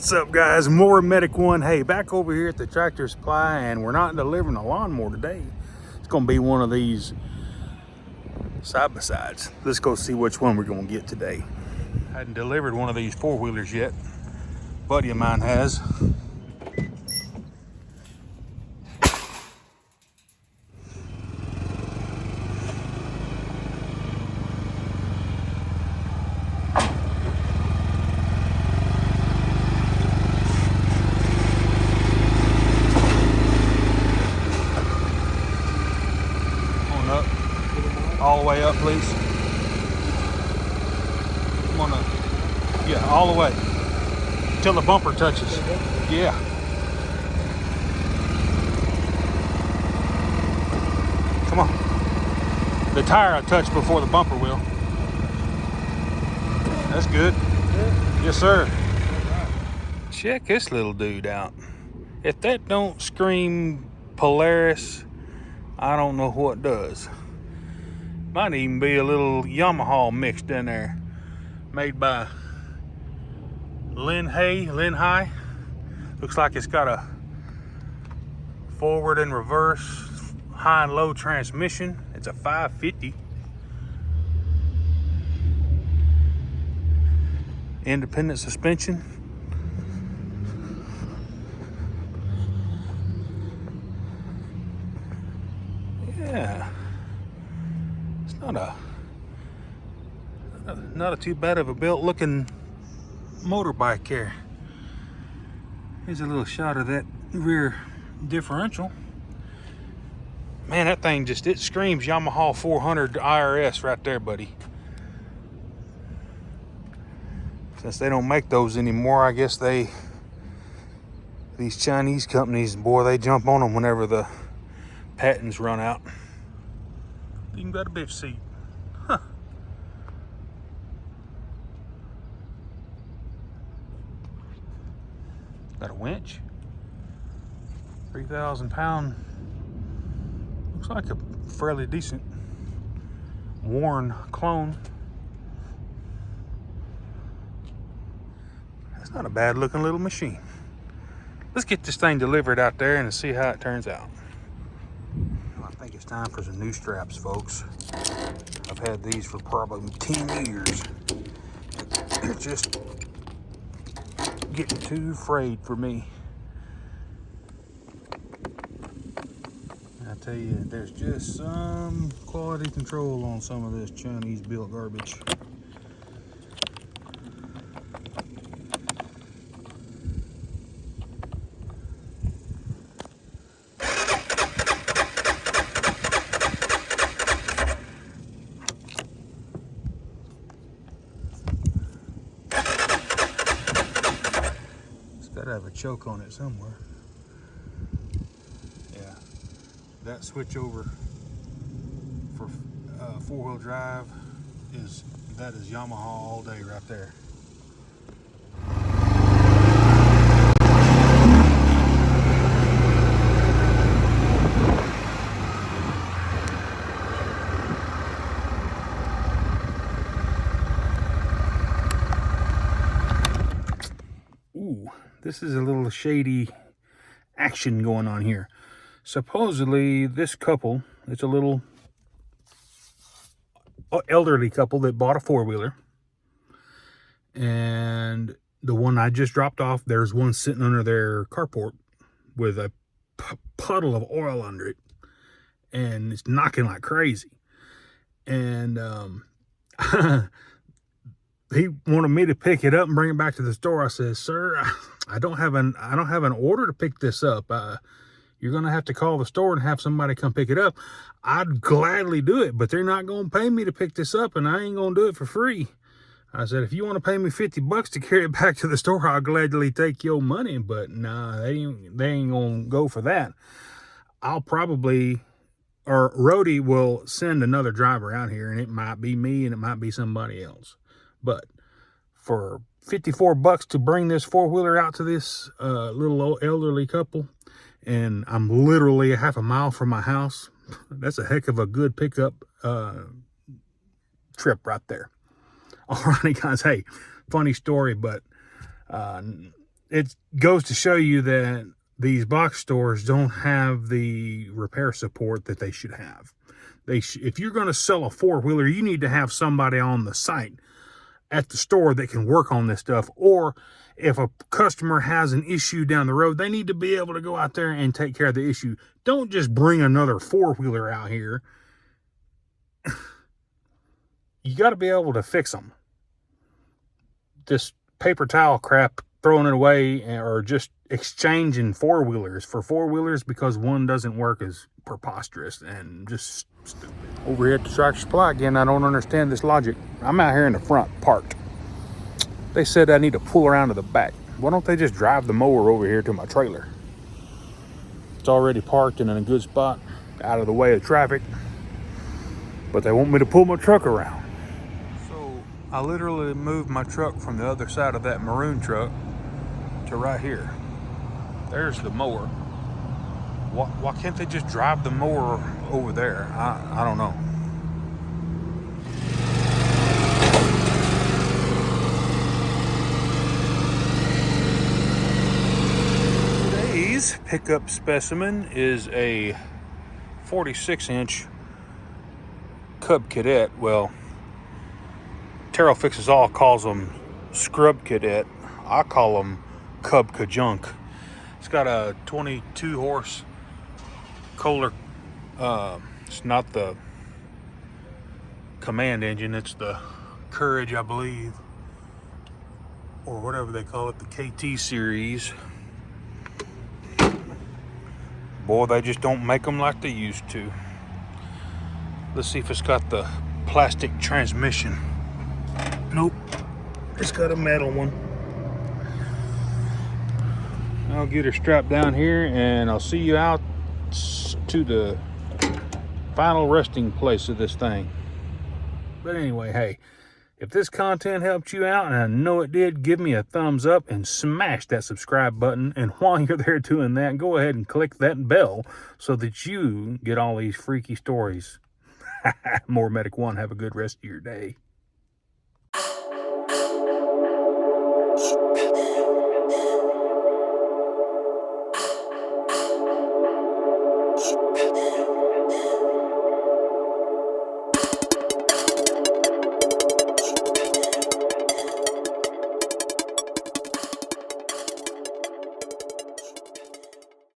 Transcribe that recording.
What's up, guys? Mower Medic 1. Hey, back over here at the Tractor Supply, and we're not delivering a lawnmower today. It's going to be one of these side-by-sides. Let's go see which one we're going to get today. I hadn't delivered one of these four-wheelers yet. A buddy of mine has. Up, all the way up, please. Come on up. Yeah, all the way till the bumper touches. Yeah. Come on. The tire I touched before the bumper will. That's good. Yes, sir. Check this little dude out. If that don't scream Polaris, I don't know what does. Might even be a little Yamaha mixed in there. Made by Linahi. Looks like it's got a forward and reverse, high and low transmission. It's a 550. Independent suspension. Yeah, it's not a too bad of a built looking motorbike here. Here's a little shot of that rear differential. Man, that thing it screams Yamaha 400 IRS right there, buddy. Since they don't make those anymore, I guess these Chinese companies, boy, they jump on them whenever the patents run out. Even got a bitch seat. Huh. Got a winch. 3,000 pound. Looks like a fairly decent worn clone. That's not a bad looking little machine. Let's get this thing delivered out there and see how it turns out. I think it's time for some new straps, folks. I've had these for probably 10 years. They're just getting too frayed for me. I tell you, there's just some quality control on some of this Chinese built garbage. Gotta have a choke on it somewhere. Yeah, that switch over for four-wheel drive is Yamaha all day right there. This is a little shady action going on here. Supposedly, this couple, it's a little elderly couple that bought a four-wheeler. And the one I just dropped off, there's one sitting under their carport with a puddle of oil under it. And it's knocking like crazy. And he wanted me to pick it up and bring it back to the store. I said, "Sir, I don't have an order to pick this up. You're gonna have to call the store and have somebody come pick it up. I'd gladly do it, but they're not gonna pay me to pick this up, and I ain't gonna do it for free." I said, "If you want to pay me $50 to carry it back to the store, I'll gladly take your money, but nah, they ain't gonna go for that. I'll probably, or Rhodey will send another driver out here, and it might be me and it might be somebody else. But for $54 to bring this four-wheeler out to this little old elderly couple, and I'm literally a half a mile from my house, that's a heck of a good pickup trip right there." Alrighty, guys. Hey, funny story, but it goes to show you that these box stores don't have the repair support that they should have. If you're going to sell a four-wheeler, you need to have somebody on the site at the store that can work on this stuff. Or if a customer has an issue down the road, they need to be able to go out there and take care of the issue. Don't just bring another four-wheeler out here. You got to be able to fix them. This paper towel crap, throwing it away, or just exchanging four-wheelers for four-wheelers because one doesn't work, is preposterous and just stupid. Over here at the Tractor Supply again, I don't understand this logic. I'm out here in the front parked. They said I need to pull around to the back. Why don't they just drive the mower over here to my trailer? It's already parked and in a good spot, out of the way of traffic, but they want me to pull my truck around. So I literally moved my truck from the other side of that maroon truck to right here. There's the mower. Why can't they just drive the mower over there? I don't know. Today's pickup specimen is a 46-inch Cub Cadet. Well, Terrell Fixes All calls them Scrub Cadet. I call them Cub Kajunk. It's got a 22 horse Kohler. It's not the command engine, it's the Courage, I believe, or whatever they call it, the KT series. Boy, they just don't make them like they used to. Let's see if it's got the plastic transmission. Nope, it's got a metal one. I'll get her strapped down here and I'll see you out to the final resting place of this thing. But anyway, hey, if this content helped you out, and I know it did, give me a thumbs up and smash that subscribe button. And while you're there doing that, go ahead and click that bell so that you get all these freaky stories. More Medic One, have a good rest of your day.